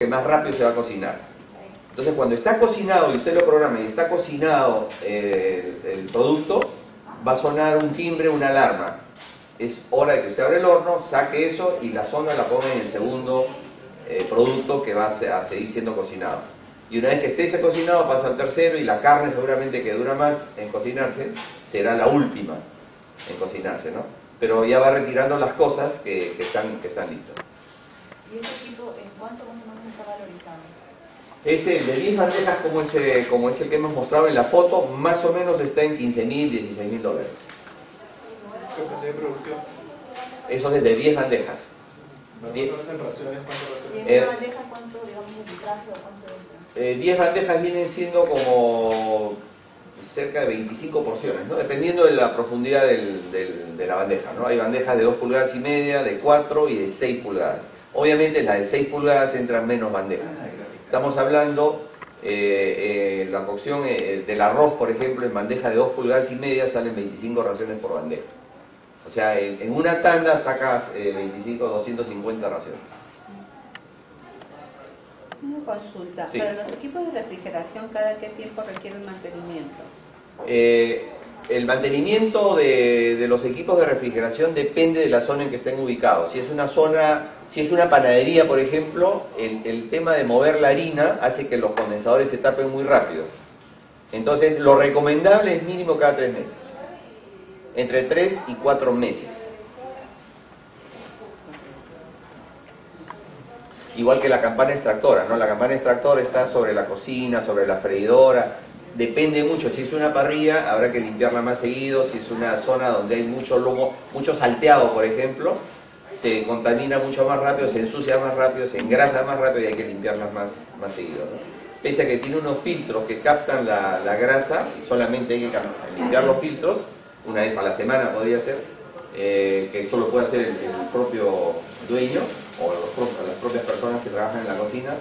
que más rápido se va a cocinar. Entonces cuando está cocinado y usted lo programa y está cocinado el producto, va a sonar un timbre, una alarma. Es hora de que usted abra el horno, saque eso y la sonda la ponga en el segundo producto que va a seguir siendo cocinado. Y una vez que esté ese cocinado pasa al tercero y la carne seguramente que dura más en cocinarse será la última en cocinarse, ¿no? Pero ya va retirando las cosas que están listas. ¿Y ese equipo en cuánto más o menos está valorizado? Ese de 10 bandejas como es el que hemos mostrado en la foto, más o menos está en $15.000, $16.000. ¿Qué capacidad de producción? Eso es de 10 bandejas. Más o menos en raciones, ¿cuánto ¿Y raciones? en una bandeja cuánto, digamos, de litraje o cuánto entra? 10 bandejas vienen siendo como cerca de 25 porciones, ¿no? Dependiendo de la profundidad de la bandeja, ¿no? Hay bandejas de 2,5 pulgadas, de 4 y de 6 pulgadas. Obviamente las de 6 pulgadas entran menos bandejas. Estamos hablando, la cocción del arroz, por ejemplo, en bandeja de 2,5 pulgadas salen 25 raciones por bandeja. O sea, en una tanda sacas 25 o 250 raciones. Una consulta. Sí. Para los equipos de refrigeración, ¿cada qué tiempo requieren mantenimiento? El mantenimiento de los equipos de refrigeración depende de la zona en que estén ubicados. Si es una panadería, por ejemplo, el tema de mover la harina hace que los condensadores se tapen muy rápido. Entonces, lo recomendable es mínimo cada 3 meses. Entre 3 y 4 meses. Igual que la campana extractora, ¿no? La campana extractora está sobre la cocina, sobre la freidora. Depende mucho. Si es una parrilla, habrá que limpiarla más seguido. Si es una zona donde hay mucho lomo, mucho salteado, por ejemplo, se contamina mucho más rápido, se ensucia más rápido, se engrasa más rápido y hay que limpiarlas más seguido, ¿no? Pese a que tiene unos filtros que captan la grasa, y solamente hay que limpiar los filtros, una vez a la semana podría ser, que eso lo puede hacer el propio dueño o las propias personas que trabajan en la cocina.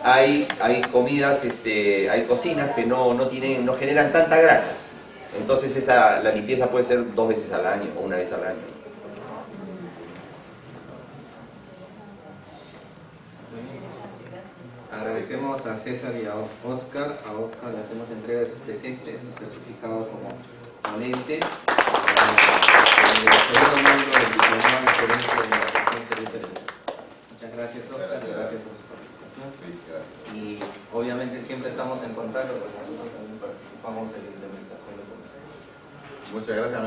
Hay comidas, hay cocinas que no generan tanta grasa. Entonces la limpieza puede ser 2 veces al año o 1 vez al año. Agradecemos a César y a Oscar. A Oscar le hacemos entrega de su presente, su certificado como ponente. Muchas gracias, Oscar. Gracias por su participación. Y obviamente siempre estamos en contacto porque nosotros también participamos en la implementación de comercio. Muchas gracias.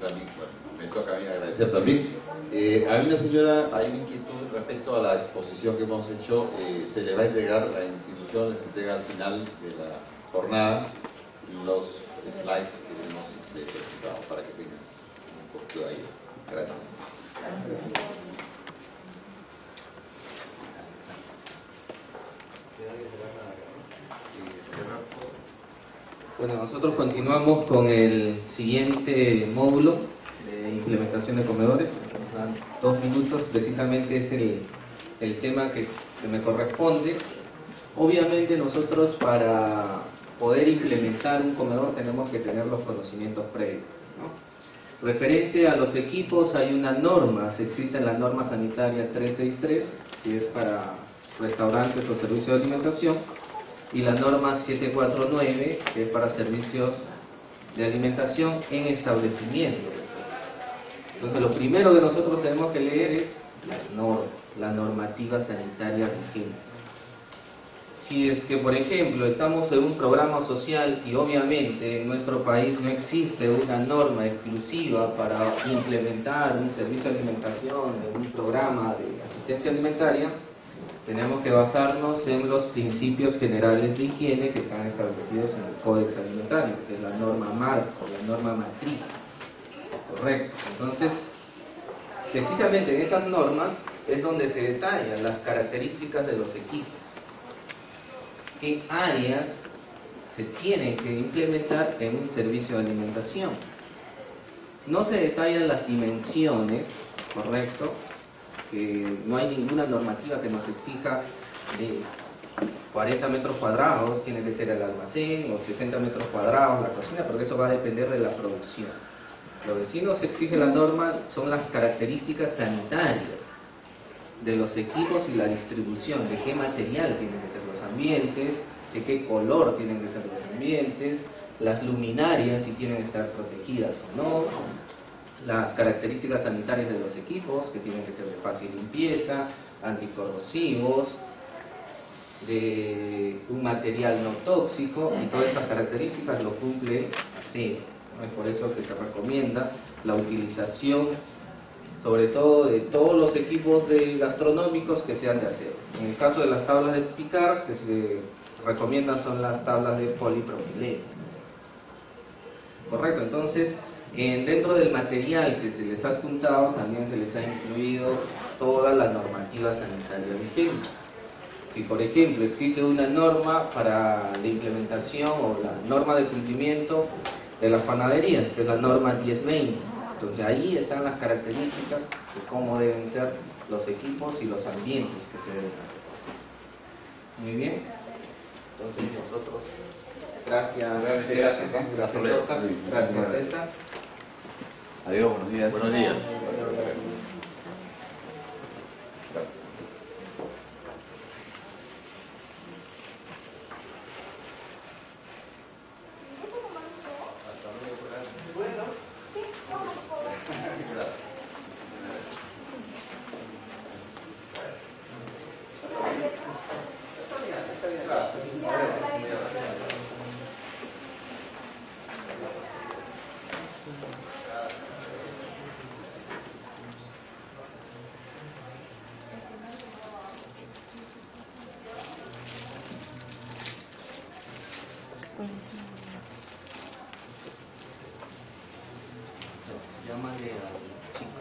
También, bueno, me toca a mí agradecer también. Hay una inquietud respecto a la exposición que hemos hecho. Se le va a entregar, la institución les entrega al final de la jornada los slides que hemos presentado para que tengan un poquito de ahí. Gracias. Bueno, nosotros continuamos con el siguiente módulo de implementación de comedores. Nos dan 2 minutos, precisamente es el tema que me corresponde. Obviamente nosotros para poder implementar un comedor tenemos que tener los conocimientos previos, ¿no? Referente a los equipos hay una norma, existe la norma sanitaria 363, si es para restaurantes o servicios de alimentación, y la norma 749, que es para servicios de alimentación en establecimientos. Entonces lo primero que nosotros tenemos que leer es las normas, la normativa sanitaria vigente. Si es que, por ejemplo, estamos en un programa social y obviamente en nuestro país no existe una norma exclusiva para implementar un servicio de alimentación, un programa de asistencia alimentaria, tenemos que basarnos en los principios generales de higiene que están establecidos en el Códex Alimentario, que es la norma marco, la norma matriz. Correcto. Entonces, precisamente en esas normas es donde se detallan las características de los equipos. ¿Qué áreas se tienen que implementar en un servicio de alimentación? No se detallan las dimensiones, ¿correcto? Que no hay ninguna normativa que nos exija de 40 metros cuadrados, tiene que ser el almacén, o 60 metros cuadrados la cocina, porque eso va a depender de la producción. Lo que sí nos exige la norma son las características sanitarias. de los equipos y la distribución, de qué material tienen que ser los ambientes, de qué color tienen que ser los ambientes, las luminarias si tienen que estar protegidas o no, las características sanitarias de los equipos que tienen que ser de fácil limpieza, anticorrosivos, de un material no tóxico, y todas estas características lo cumple acero, ¿no? Es por eso que se recomienda la utilización sobre todo de todos los equipos gastronómicos que sean de acero. En el caso de las tablas de picar, que se recomiendan son las tablas de polipropileno. Correcto, entonces dentro del material que se les ha adjuntado también se les ha incluido toda la normativa sanitaria vigente. Si por ejemplo existe una norma para la implementación o la norma de cumplimiento de las panaderías, que es la norma 1020, entonces ahí están las características de cómo deben ser los equipos y los ambientes que se deben hacer. Muy bien, entonces nosotros, gracias Oscar, gracias César. Adiós, buenos días. Buenos días. Llámale al chico.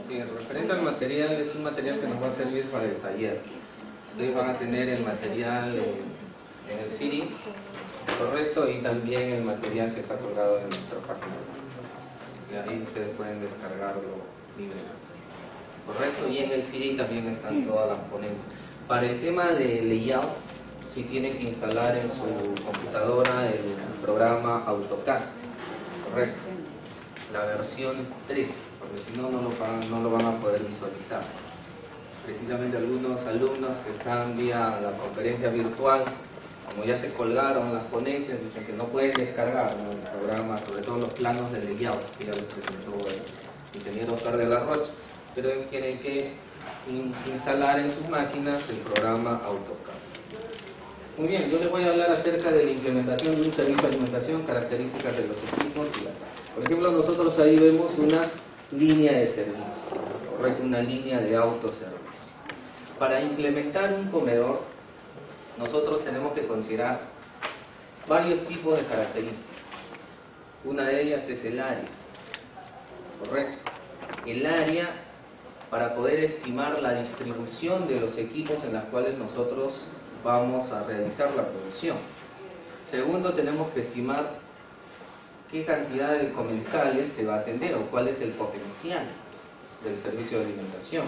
Sí, referente al material, es un material que nos va a servir para el taller. Ustedes van a tener el material en el CD, correcto, y también el material que está colgado en nuestra página. Y ahí ustedes pueden descargarlo libremente, correcto, y en el CD también están todas las ponencias. Para el tema de layout, sí tienen que instalar en su computadora el programa AutoCAD, Correcto. La versión 13, porque si no, no lo van a poder visualizar. Precisamente algunos alumnos que están vía la conferencia virtual, como ya se colgaron las ponencias, dicen que no pueden descargar, ¿no?, el programa, sobre todo los planos de layout que ya les presentó el ingeniero Oscar de la Rocha, pero tienen que instalar en sus máquinas el programa AutoCAD. Muy bien, yo les voy a hablar acerca de la implementación de un servicio de alimentación, características de los equipos y las áreas. Por ejemplo, nosotros ahí vemos una línea de servicio, correcto, una línea de autoservicio. Para implementar un comedor, nosotros tenemos que considerar varios tipos de características. Una de ellas es el área, correcto. El área para poder estimar la distribución de los equipos en los cuales nosotros vamos a realizar la producción. Segundo, tenemos que estimar qué cantidad de comensales se va a atender o cuál es el potencial del servicio de alimentación.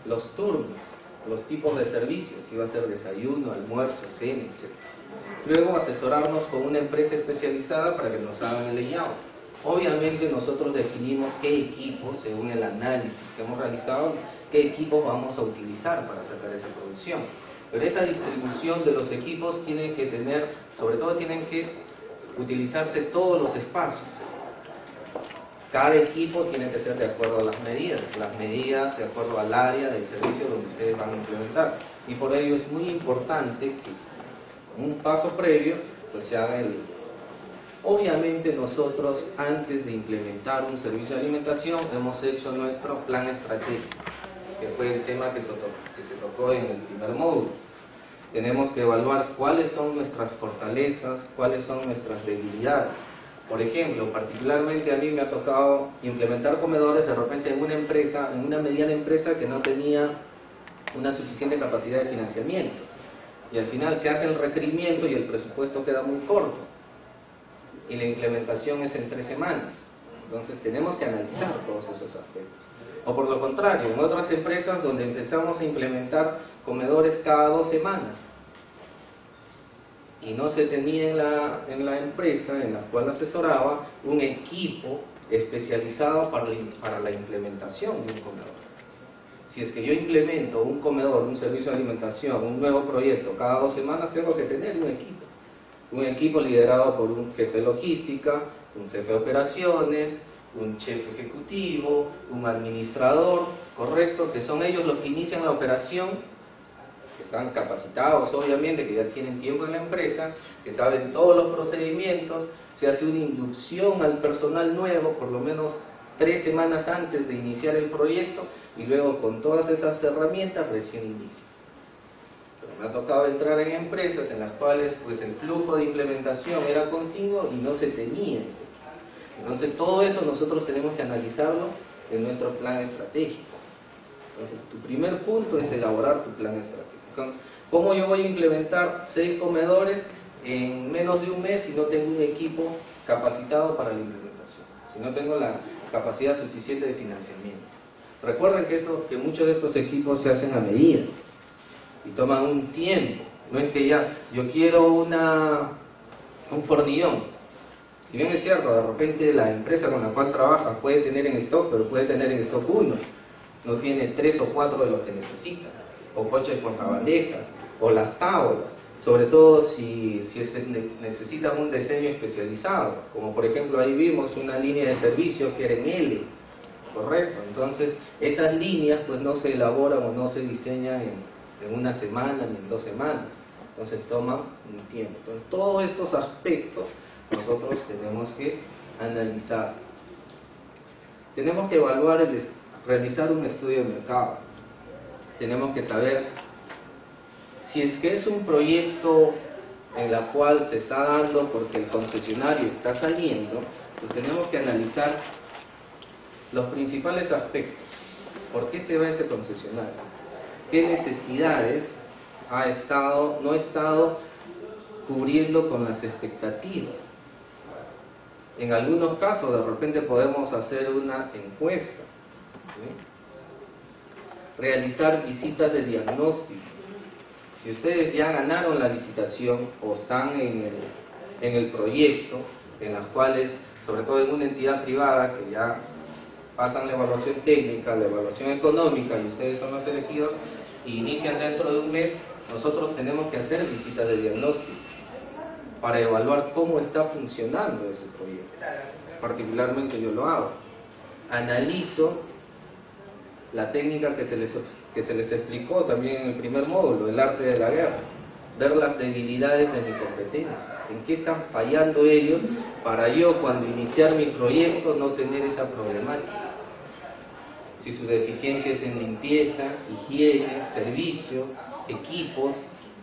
Los turnos, los tipos de servicios, si va a ser desayuno, almuerzo, cena, etc. Luego asesorarnos con una empresa especializada para que nos hagan el layout. Obviamente nosotros definimos qué equipos, según el análisis que hemos realizado, qué equipos vamos a utilizar para sacar esa producción. Pero esa distribución de los equipos tiene que tener, sobre todo tienen que utilizarse todos los espacios. Cada equipo tiene que ser de acuerdo a las medidas de acuerdo al área del servicio donde ustedes van a implementar. Y por ello es muy importante que un paso previo pues se haga el... Obviamente nosotros antes de implementar un servicio de alimentación hemos hecho nuestro plan estratégico, que fue el tema que se tocó en el primer módulo. Tenemos que evaluar cuáles son nuestras fortalezas, cuáles son nuestras debilidades. Por ejemplo, particularmente a mí me ha tocado implementar comedores de repente en una empresa, en una mediana empresa que no tenía una suficiente capacidad de financiamiento. Y al final se hace el requerimiento y el presupuesto queda muy corto. Y la implementación es en 3 semanas. Entonces tenemos que analizar todos esos aspectos. O por lo contrario, en otras empresas donde empezamos a implementar comedores cada 2 semanas y no se tenía en la empresa en la cual asesoraba un equipo especializado para la implementación de un comedor. Si es que yo implemento un comedor, un servicio de alimentación, un nuevo proyecto cada 2 semanas, tengo que tener un equipo liderado por un jefe de logística, un jefe de operaciones, un chef ejecutivo, un administrador, correcto, que son ellos los que inician la operación, que están capacitados obviamente, que ya tienen tiempo en la empresa, que saben todos los procedimientos. Se hace una inducción al personal nuevo, por lo menos 3 semanas antes de iniciar el proyecto, y luego con todas esas herramientas recién inicias. Pero me ha tocado entrar en empresas en las cuales pues el flujo de implementación era continuo y no se tenía ese. Entonces todo eso nosotros tenemos que analizarlo en nuestro plan estratégico. Entonces tu primer punto es elaborar tu plan estratégico. ¿Cómo yo voy a implementar 6 comedores en menos de un mes si no tengo un equipo capacitado para la implementación? Si no tengo la capacidad suficiente de financiamiento. Recuerden que muchos de estos equipos se hacen a medida y toman un tiempo. No es que ya, yo quiero un fornillón. Si bien es cierto, de repente la empresa con la cual trabaja puede tener en stock, pero puede tener en stock 1. No tiene 3 o 4 de los que necesita. O coches portabandejas, o las tablas. Sobre todo si es que necesitan un diseño especializado. Como por ejemplo ahí vimos una línea de servicio que era en L. Correcto. Entonces esas líneas pues no se elaboran o no se diseñan en una semana ni en 2 semanas. Entonces toman un tiempo. Entonces todos esos aspectos nosotros tenemos que analizar. Tenemos que evaluar, realizar un estudio de mercado. Tenemos que saber si es que es un proyecto en la cual se está dando porque el concesionario está saliendo, pues tenemos que analizar los principales aspectos. ¿Por qué se va ese concesionario? ¿Qué necesidades no ha estado cubriendo con las expectativas? En algunos casos de repente podemos hacer una encuesta, ¿sí? Realizar visitas de diagnóstico. Si ustedes ya ganaron la licitación o están en el proyecto, en las cuales sobre todo en una entidad privada que ya pasan la evaluación técnica, la evaluación económica y ustedes son los elegidos y inician dentro de un mes, nosotros tenemos que hacer visitas de diagnóstico para evaluar cómo está funcionando ese proyecto. Particularmente yo lo hago. Analizo la técnica que se les explicó también en el primer módulo, el arte de la guerra. Ver las debilidades de mi competencia, en qué están fallando ellos para yo cuando iniciar mi proyecto no tener esa problemática. Si su deficiencia es en limpieza, higiene, servicio, equipos,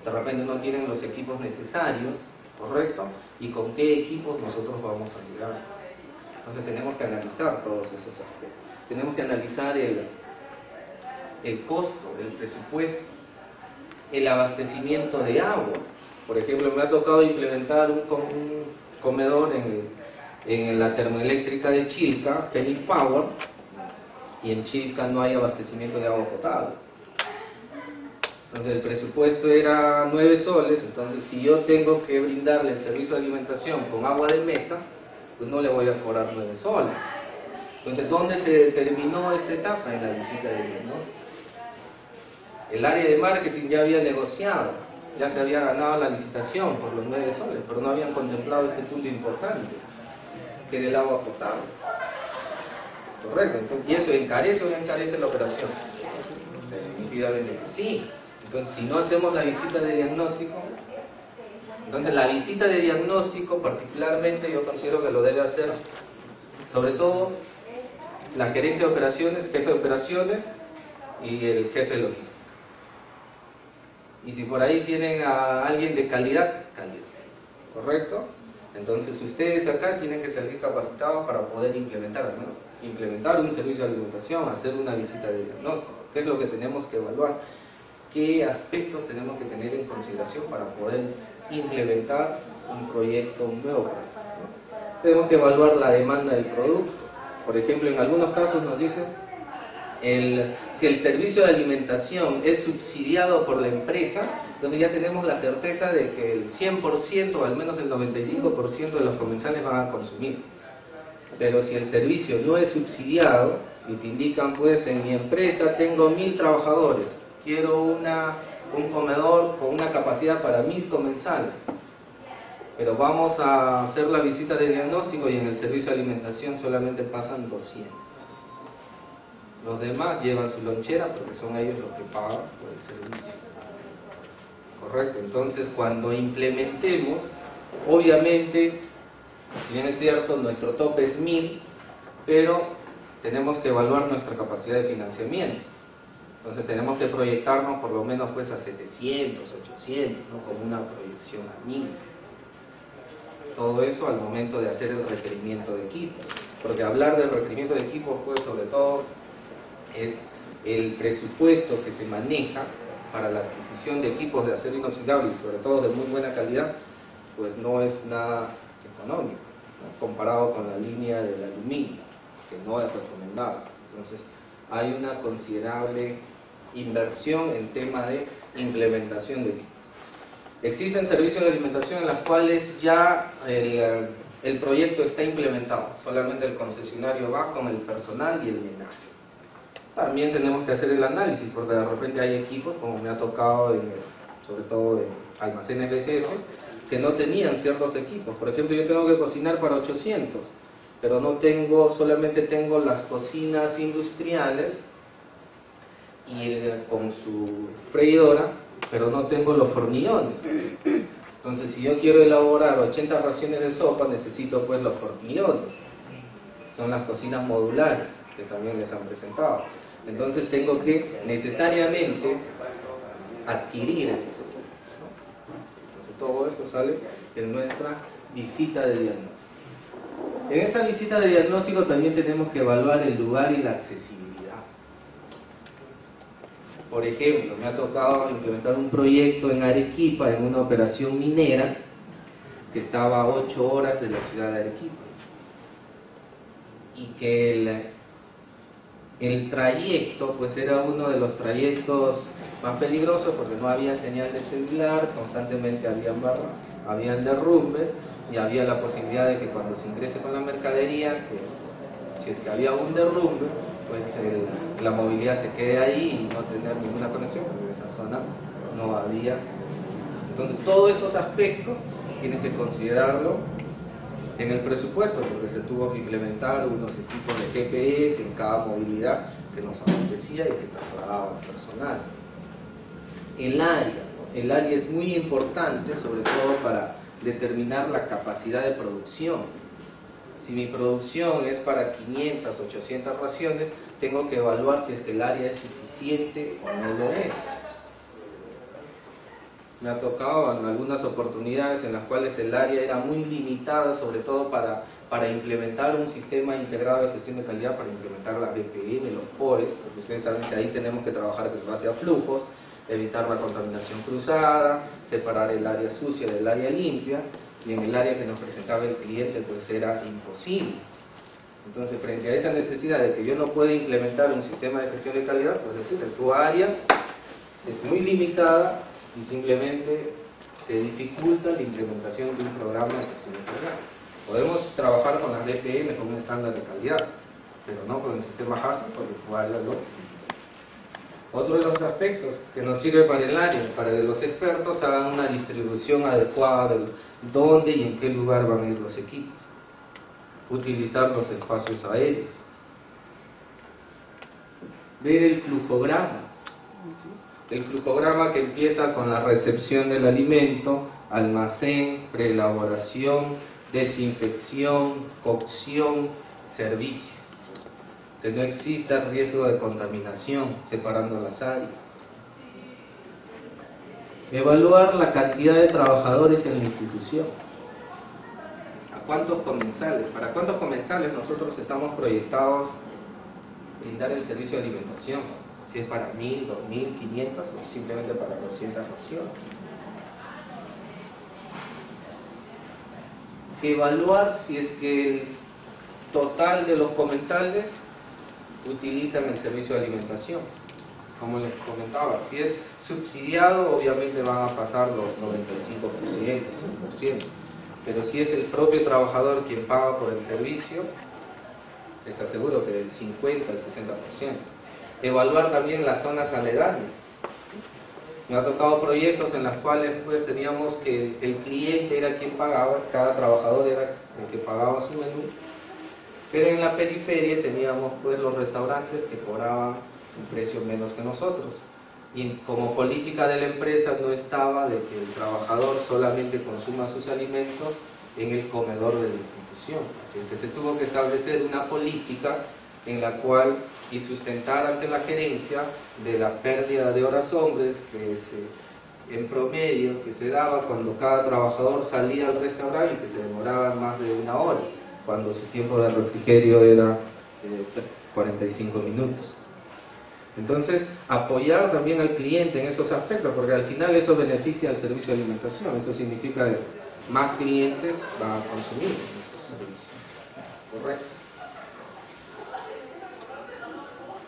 de repente no tienen los equipos necesarios, ¿correcto? ¿Y con qué equipos nosotros vamos a llegar? Entonces tenemos que analizar todos esos aspectos. Tenemos que analizar el costo, el presupuesto, el abastecimiento de agua. Por ejemplo, me ha tocado implementar un comedor en la termoeléctrica de Chilca, Phoenix Power, y en Chilca no hay abastecimiento de agua potable. Entonces el presupuesto era 9 soles, entonces si yo tengo que brindarle el servicio de alimentación con agua de mesa, pues no le voy a cobrar 9 soles. Entonces, ¿dónde se determinó esta etapa? En la visita de diagnóstico. El área de marketing ya había negociado, ya se había ganado la licitación por los 9 soles, pero no habían contemplado este punto importante, que es el agua potable. Correcto, entonces, ¿y eso encarece o no encarece la operación? Definitivamente sí. Entonces, si no hacemos la visita de diagnóstico, entonces la visita de diagnóstico particularmente yo considero que lo debe hacer sobre todo la gerencia de operaciones, jefe de operaciones y el jefe de logística. Y si por ahí tienen a alguien de calidad, ¿correcto? Entonces ustedes acá tienen que salir capacitados para poder implementar, ¿no? Implementar un servicio de alimentación, hacer una visita de diagnóstico. ¿Qué es lo que tenemos que evaluar? ¿Qué aspectos tenemos que tener en consideración para poder implementar un proyecto nuevo? ¿No? Tenemos que evaluar la demanda del producto. Por ejemplo, en algunos casos nos dicen si el servicio de alimentación es subsidiado por la empresa, entonces ya tenemos la certeza de que el 100% o al menos el 95% de los comensales van a consumir. Pero si el servicio no es subsidiado y te indican, pues en mi empresa tengo 1000 trabajadores, quiero un comedor con una capacidad para 1000 comensales, pero vamos a hacer la visita de diagnóstico y en el servicio de alimentación solamente pasan 200. Los demás llevan su lonchera porque son ellos los que pagan por el servicio. Correcto, entonces cuando implementemos, obviamente, si bien es cierto, nuestro tope es 1000, pero tenemos que evaluar nuestra capacidad de financiamiento. Entonces tenemos que proyectarnos por lo menos pues a 700, 800, ¿no? Como una proyección a 1000. Todo eso al momento de hacer el requerimiento de equipos. Porque hablar del requerimiento de equipos, pues sobre todo, es el presupuesto que se maneja para la adquisición de equipos de acero inoxidable y sobre todo de muy buena calidad, pues no es nada económico, ¿no? Comparado con la línea del aluminio, que no es recomendable. Entonces hay una considerable inversión en tema de implementación de equipos. Existen servicios de alimentación en los cuales ya el proyecto está implementado, solamente el concesionario va con el personal y el menaje. También tenemos que hacer el análisis, porque de repente hay equipos, como me ha tocado, sobre todo en almacenes BCF, que no tenían ciertos equipos. Por ejemplo, yo tengo que cocinar para 800, pero solamente tengo las cocinas industriales y con su freidora, pero no tengo los fornillones. Entonces, si yo quiero elaborar 80 raciones de sopa, necesito pues los fornillones. Son las cocinas modulares que también les han presentado. Entonces tengo que necesariamente adquirir esos equipos, ¿no? Entonces todo eso sale en nuestra visita de diagnóstico. En esa visita de diagnóstico también tenemos que evaluar el lugar y la accesibilidad. Por ejemplo, me ha tocado implementar un proyecto en Arequipa, en una operación minera, que estaba a 8 horas de la ciudad de Arequipa. Y que el trayecto, pues era uno de los trayectos más peligrosos porque no había señal de celular, constantemente había habían derrumbes y había la posibilidad de que cuando se ingrese con la mercadería, que si es que había un derrumbe, pues la movilidad se quede ahí y no tener ninguna conexión, porque en esa zona no había. Entonces todos esos aspectos tienen que considerarlo en el presupuesto, porque se tuvo que implementar unos equipos de GPS en cada movilidad que nos abastecía y que trasladaba personal. El área es muy importante, sobre todo para determinar la capacidad de producción. Si mi producción es para 500, 800 raciones, tengo que evaluar si es que el área es suficiente o no lo es. Me ha tocado en algunas oportunidades en las cuales el área era muy limitada, sobre todo para implementar un sistema integrado de gestión de calidad, para implementar la BPM, los POES, porque ustedes saben que ahí tenemos que trabajar en base a flujos, evitar la contaminación cruzada, separar el área sucia del área limpia, y en el área que nos presentaba el cliente pues era imposible. Entonces, frente a esa necesidad de que yo no pueda implementar un sistema de gestión de calidad, pues decir, tu área es muy limitada y simplemente se dificulta la implementación de un programa de gestión de calidad. Podemos trabajar con las BPM con un estándar de calidad, pero no con el sistema HACCP, porque tu área no. Otro de los aspectos que nos sirve para el área, para que los expertos hagan una distribución adecuada de dónde y en qué lugar van a ir los equipos. Utilizar los espacios aéreos. Ver el flujograma. El flujograma que empieza con la recepción del alimento, almacén, preelaboración, desinfección, cocción, servicio. Que no exista riesgo de contaminación, separando las áreas. Evaluar la cantidad de trabajadores en la institución. ¿A cuántos comensales? ¿Para cuántos comensales nosotros estamos proyectados brindar el servicio de alimentación? Si es para 1000, 2000, 500 o simplemente para 200 raciones. Evaluar si es que el total de los comensales utilizan el servicio de alimentación. Como les comentaba, si es subsidiado, obviamente van a pasar los 95%, 100%. Pero si es el propio trabajador quien paga por el servicio, les aseguro que del 50 al 60%. Evaluar también las zonas aledañas. Me ha tocado proyectos en los cuales pues teníamos que el cliente era quien pagaba, cada trabajador era el que pagaba su menú, pero en la periferia teníamos pues los restaurantes que cobraban un precio menos que nosotros, y como política de la empresa no estaba de que el trabajador solamente consuma sus alimentos en el comedor de la institución, así que se tuvo que establecer una política en la cual y sustentar ante la gerencia de la pérdida de horas hombres en promedio que se daba cuando cada trabajador salía al restaurante y que se demoraba más de 1 hora, cuando su tiempo de refrigerio era 45 minutos. Entonces, apoyar también al cliente en esos aspectos, porque al final eso beneficia al servicio de alimentación, eso significa que más clientes van a consumir nuestro servicio. ¿Correcto?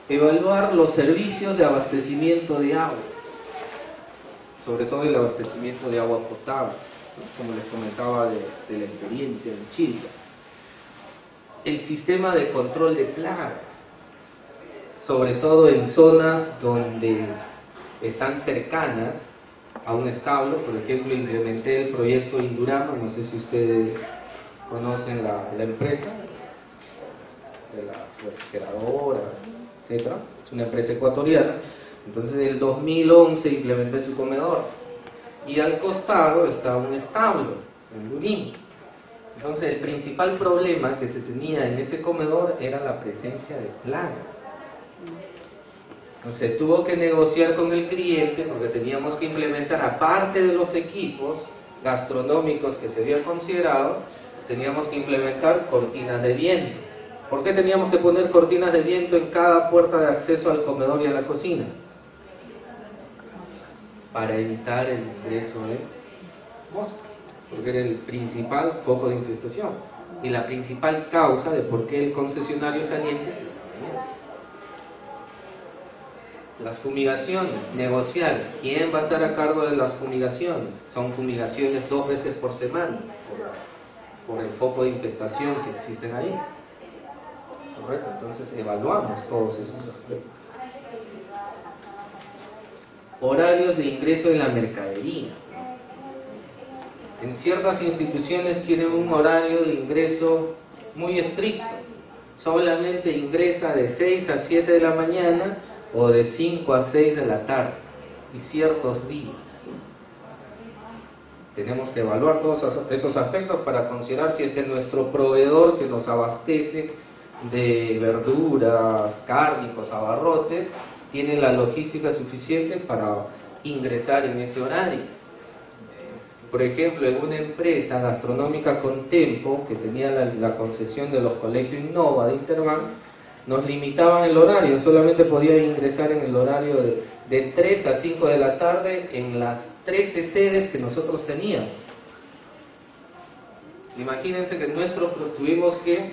Evaluar los servicios de abastecimiento de agua, sobre todo el abastecimiento de agua potable, ¿no? Como les comentaba de la experiencia en Chile. El sistema de control de plagas, sobre todo en zonas donde están cercanas a un establo. Por ejemplo, implementé el proyecto Indurama, no sé si ustedes conocen la empresa, de las refrigeradoras, etcétera. Es una empresa ecuatoriana. Entonces, en el 2011 implementé su comedor y al costado está un establo en Lurín. Entonces, el principal problema que se tenía en ese comedor era la presencia de plagas. Entonces, tuvo que negociar con el cliente porque teníamos que implementar, aparte de los equipos gastronómicos que se habían considerado, teníamos que implementar cortinas de viento. ¿Por qué teníamos que poner cortinas de viento en cada puerta de acceso al comedor y a la cocina? Para evitar el ingreso de moscas, porque era el principal foco de infestación y la principal causa de por qué el concesionario saliente se estaba yendo. Las fumigaciones, negociar quién va a estar a cargo de las fumigaciones. Son fumigaciones 2 veces por semana por el foco de infestación que existen ahí. Correcto, entonces evaluamos todos esos aspectos. Horarios de ingreso de la mercadería. En ciertas instituciones tienen un horario de ingreso muy estricto. Solamente ingresa de 6 a 7 de la mañana o de 5 a 6 de la tarde y ciertos días. Tenemos que evaluar todos esos aspectos para considerar si es que nuestro proveedor que nos abastece de verduras, cárnicos, abarrotes, tiene la logística suficiente para ingresar en ese horario. Por ejemplo, en una empresa gastronómica Contempo, que tenía la concesión de los colegios Innova de Interbank, nos limitaban el horario, solamente podía ingresar en el horario de 3 a 5 de la tarde en las 13 sedes que nosotros teníamos. Imagínense que tuvimos que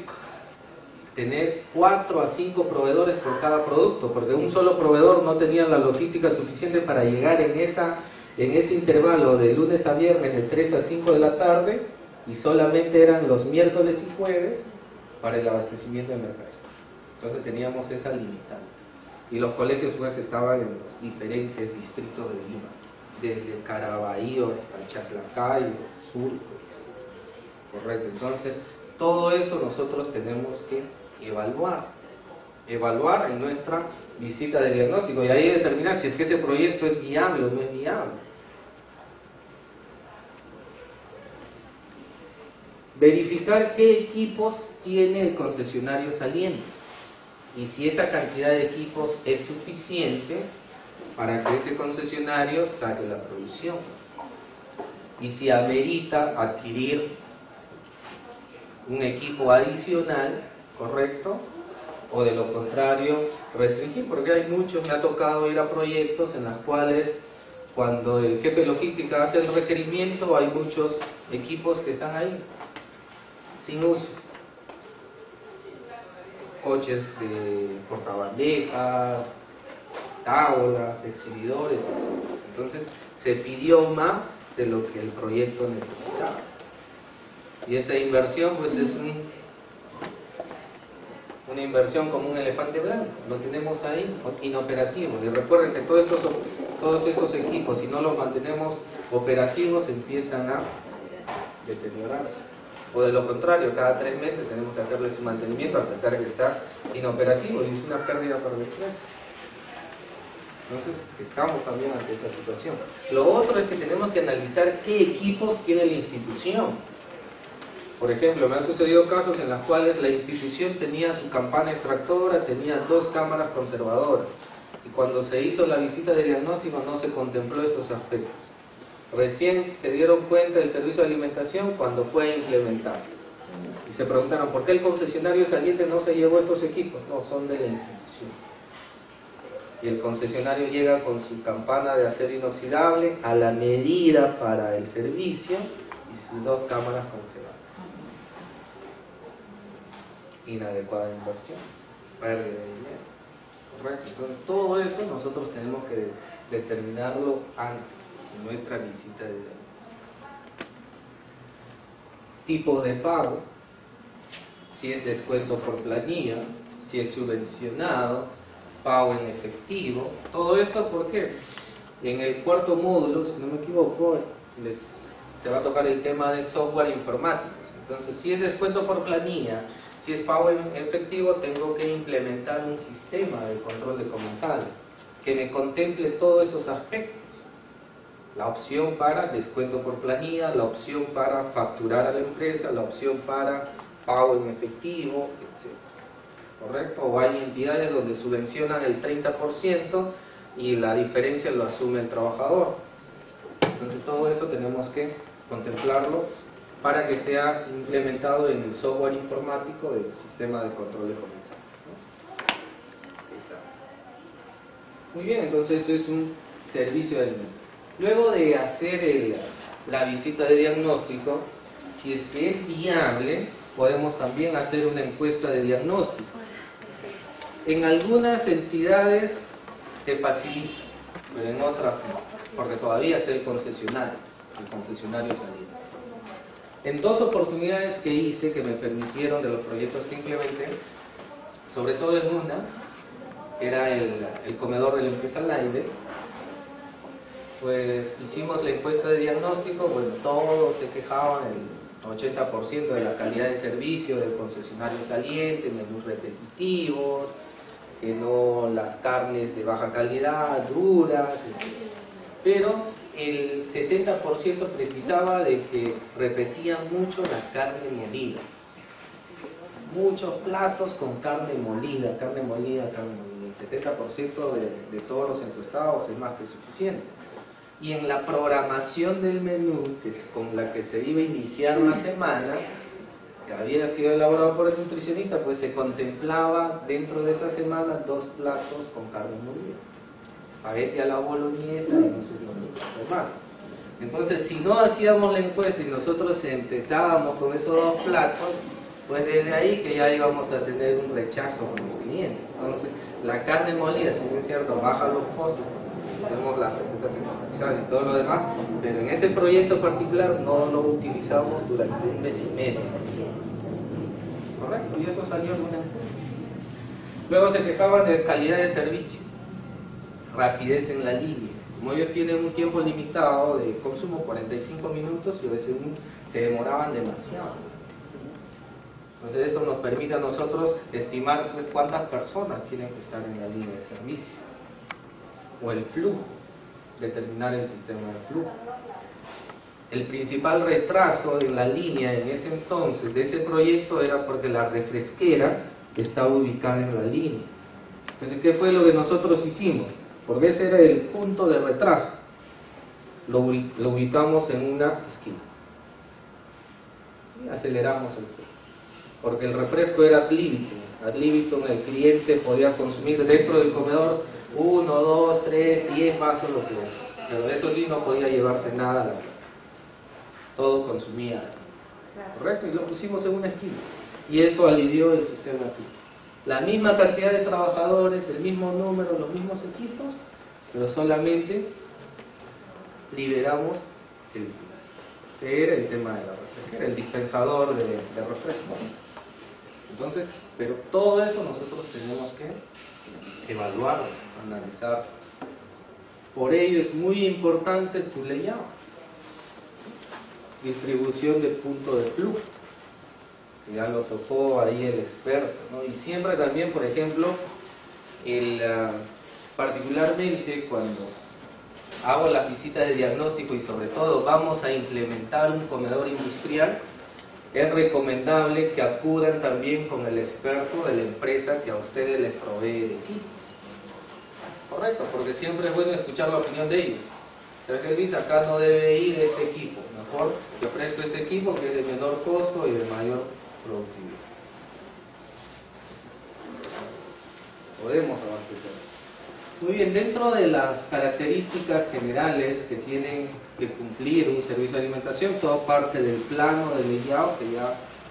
tener 4 a 5 proveedores por cada producto, porque un solo proveedor no tenía la logística suficiente para llegar en ese intervalo de lunes a viernes de 3 a 5 de la tarde, y solamente eran los miércoles y jueves para el abastecimiento de mercado. Entonces teníamos esa limitante. Y los colegios pues estaban en los diferentes distritos de Lima, desde Caraballo al Chaclacayo, sur. Correcto. Entonces, todo eso nosotros tenemos que evaluar en nuestra visita de diagnóstico, y ahí determinar si es que ese proyecto es viable o no es viable. Verificar qué equipos tiene el concesionario saliente y si esa cantidad de equipos es suficiente para que ese concesionario saque la producción, y si amerita adquirir un equipo adicional, correcto, o de lo contrario restringir, porque hay muchos, me ha tocado ir a proyectos en los cuales cuando el jefe de logística hace el requerimiento hay muchos equipos que están ahí sin uso, coches de portabandejas, tablas, exhibidores, etc. Entonces se pidió más de lo que el proyecto necesitaba, y esa inversión pues es una inversión como un elefante blanco, lo tenemos ahí inoperativo. Y recuerden que todos estos equipos, si no los mantenemos operativos, empiezan a deteriorarse, o de lo contrario, cada 3 meses tenemos que hacerle su mantenimiento a pesar de que está inoperativo, y es una pérdida para la empresa. Entonces estamos también ante esa situación. Lo otro es que tenemos que analizar qué equipos tiene la institución. Por ejemplo, me han sucedido casos en los cuales la institución tenía su campana extractora, tenía 2 cámaras conservadoras, y cuando se hizo la visita de diagnóstico no se contempló estos aspectos. Recién se dieron cuenta del servicio de alimentación cuando fue implementado, y se preguntaron ¿por qué el concesionario saliente no se llevó estos equipos? No, son de la institución. Y el concesionario llega con su campana de acero inoxidable a la medida para el servicio y sus 2 cámaras congeladas. Inadecuada inversión, pérdida de dinero. Correcto. Entonces todo eso nosotros tenemos que determinarlo antes de nuestra visita de diagnóstico. Tipo de pago, si es descuento por planilla, si es subvencionado, pago en efectivo, todo esto. ¿Por qué? En el 4.º módulo, si no me equivoco, se va a tocar el tema de software informáticos. Entonces, si es descuento por planilla, si es pago en efectivo, tengo que implementar un sistema de control de comensales que me contemple todos esos aspectos. La opción para descuento por planilla, la opción para facturar a la empresa, la opción para pago en efectivo, etc. ¿Correcto? O hay entidades donde subvencionan el 30% y la diferencia lo asume el trabajador. Entonces todo eso tenemos que contemplarlo para que sea implementado en el software informático del sistema de control de comensales, ¿no? Muy bien, entonces es un servicio de alimentos. Luego de hacer la visita de diagnóstico, si es que es viable, podemos también hacer una encuesta de diagnóstico. En algunas entidades te facilita, pero en otras no, porque todavía está el concesionario saliente. En 2 oportunidades que hice, que me permitieron de los proyectos que implementé, sobre todo en una, era el comedor de la empresa Laide, pues hicimos la encuesta de diagnóstico, bueno, todos se quejaban, el 80% de la calidad de servicio del concesionario saliente, menús repetitivos, que no, las carnes de baja calidad, duras, etc. Pero el 70% precisaba de que repetían mucho la carne molida. Muchos platos con carne molida. El 70% de todos los encuestados es más que suficiente. Y en la programación del menú, que es con la que se iba a iniciar una semana, que había sido elaborado por el nutricionista, pues se contemplaba dentro de esa semana 2 platos con carne molida. Espagueti a la boloñesa y no sé qué más. Entonces, si no hacíamos la encuesta y nosotros empezábamos con esos 2 platos, pues desde ahí que ya íbamos a tener un rechazo con el cliente. Entonces, la carne molida, si bien es cierto, baja los costos, tenemos las recetas centralizadas y todo lo demás, pero en ese proyecto particular no lo utilizamos durante 1 mes y medio. ¿Correcto? Y eso salió en una encuesta. Luego se quejaban de calidad de servicio, rapidez en la línea. Como ellos tienen un tiempo limitado de consumo, 45 minutos, y a veces se demoraban demasiado. Entonces eso nos permite a nosotros estimar cuántas personas tienen que estar en la línea de servicio. O el flujo, determinar el sistema de flujo. El principal retraso en la línea en ese entonces de ese proyecto era porque la refresquera estaba ubicada en la línea. Entonces, ¿qué fue lo que nosotros hicimos? Porque ese era el punto de retraso. Lo ubicamos en una esquina. Y aceleramos el flujo. Porque el refresco era ad libitum. Ad libitum, el cliente podía consumir dentro del comedor 1, 2, 3, 10 vasos, lo que es. Pero eso sí, no podía llevarse nada a la casa. Todo consumía. ¿Correcto? Y lo pusimos en una esquina. Y eso alivió el sistema aquí. La misma cantidad de trabajadores, el mismo número, los mismos equipos, pero solamente liberamos que era el tema de la refresquera, el dispensador de refresco. Entonces, pero todo eso nosotros tenemos que evaluarlo, analizarlo. Por ello es muy importante tu layout. Distribución de punto de flujo. Ya lo tocó ahí el experto, ¿no? Y siempre también, por ejemplo, particularmente cuando hago las visitas de diagnóstico y sobre todo vamos a implementar un comedor industrial, es recomendable que acudan también con el experto de la empresa que a ustedes les provee el equipo. Correcto, porque siempre es bueno escuchar la opinión de ellos. Sergio Luis, acá no debe ir este equipo, mejor te ofrezco este equipo que es de menor costo y de mayor productividad. Podemos abastecer. Muy bien, dentro de las características generales que tienen que cumplir un servicio de alimentación, todo parte del plano de layout, que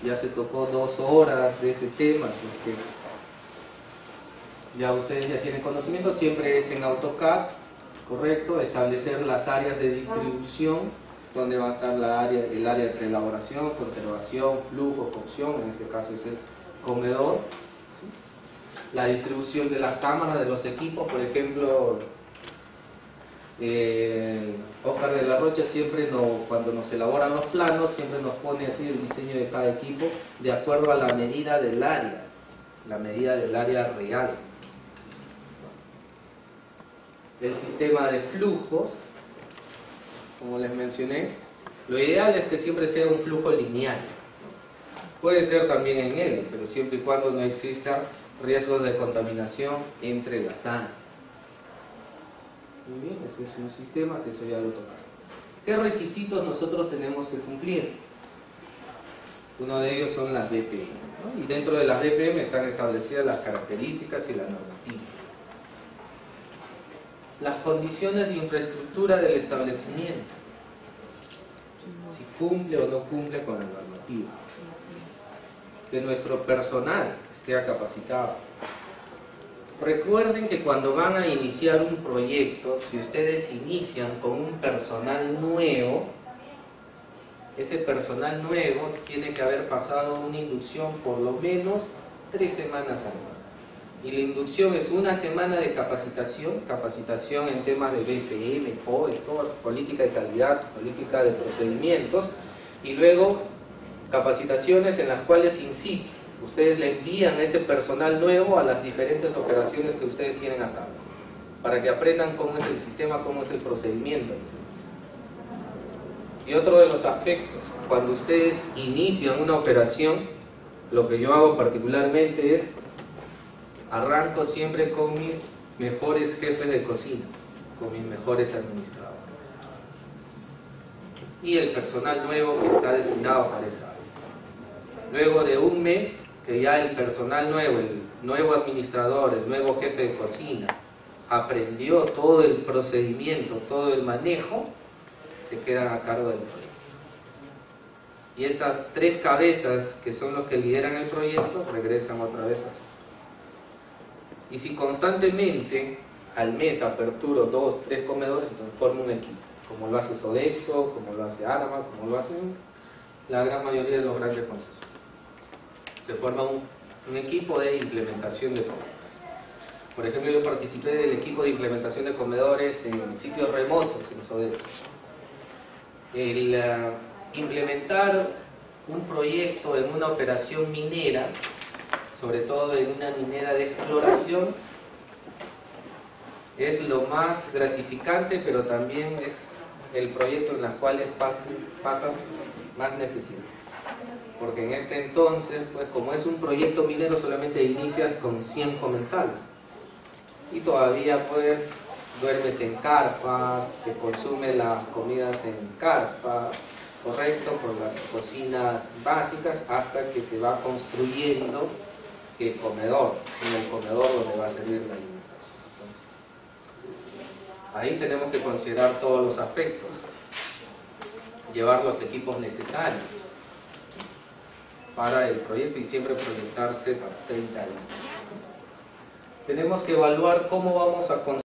ya se tocó 2 horas de ese tema, así que ya ustedes ya tienen conocimiento, siempre es en AutoCAD, correcto, establecer las áreas de distribución, donde va a estar el área de elaboración, conservación, flujo, cocción, en este caso es el comedor. La distribución de las cámaras, de los equipos, por ejemplo, Oscar de la Rocha siempre cuando nos elaboran los planos, siempre nos pone así el diseño de cada equipo de acuerdo a la medida del área real. El sistema de flujos, como les mencioné, lo ideal es que siempre sea un flujo lineal. Puede ser también en L, pero siempre y cuando no exista riesgos de contaminación entre las áreas. Muy bien, eso es un sistema que eso ya lo tocamos. ¿Qué requisitos nosotros tenemos que cumplir? Uno de ellos son las DPM, ¿no? Y dentro de las DPM están establecidas las características y la normativa. Las condiciones de infraestructura del establecimiento, si cumple o no cumple con la normativa. Que nuestro personal esté capacitado. Recuerden que cuando van a iniciar un proyecto, si ustedes inician con un personal nuevo, ese personal nuevo tiene que haber pasado una inducción por lo menos 3 semanas antes. Y la inducción es una semana de capacitación en temas de BFM, POE, política de calidad, política de procedimientos, y luego capacitaciones en las cuales in situ ustedes le envían a ese personal nuevo a las diferentes operaciones que ustedes tienen a cabo, para que aprendan cómo es el sistema, cómo es el procedimiento. Y otro de los aspectos, cuando ustedes inician una operación, lo que yo hago particularmente es arranco siempre con mis mejores jefes de cocina, con mis mejores administradores y el personal nuevo que está designado para esa área. Luego de un mes, que ya el personal nuevo, el nuevo administrador, el nuevo jefe de cocina aprendió todo el procedimiento, todo el manejo, se quedan a cargo del proyecto. Y estas 3 cabezas, que son los que lideran el proyecto, regresan otra vez a su. Y si constantemente al mes aperturo 2, 3 comedores, entonces formo un equipo, como lo hace Sodexo, como lo hace Arma, como lo hacen la gran mayoría de los grandes concesos. Se forma un equipo de implementación de comedores. Por ejemplo, yo participé del equipo de implementación de comedores en sitios remotos en Sodexo. El implementar un proyecto en una operación minera, sobre todo en una minera de exploración, es lo más gratificante, pero también es el proyecto en el cual pasas más necesidad. Porque en este entonces, pues como es un proyecto minero, solamente inicias con 100 comensales. Y todavía pues duermes en carpas, se consumen las comidas en carpa, correcto, por las cocinas básicas, hasta que se va construyendo el comedor, en el comedor donde va a servir la alimentación. Entonces, ahí tenemos que considerar todos los aspectos, llevar los equipos necesarios para el proyecto y siempre proyectarse para 30 años. Tenemos que evaluar cómo vamos a construir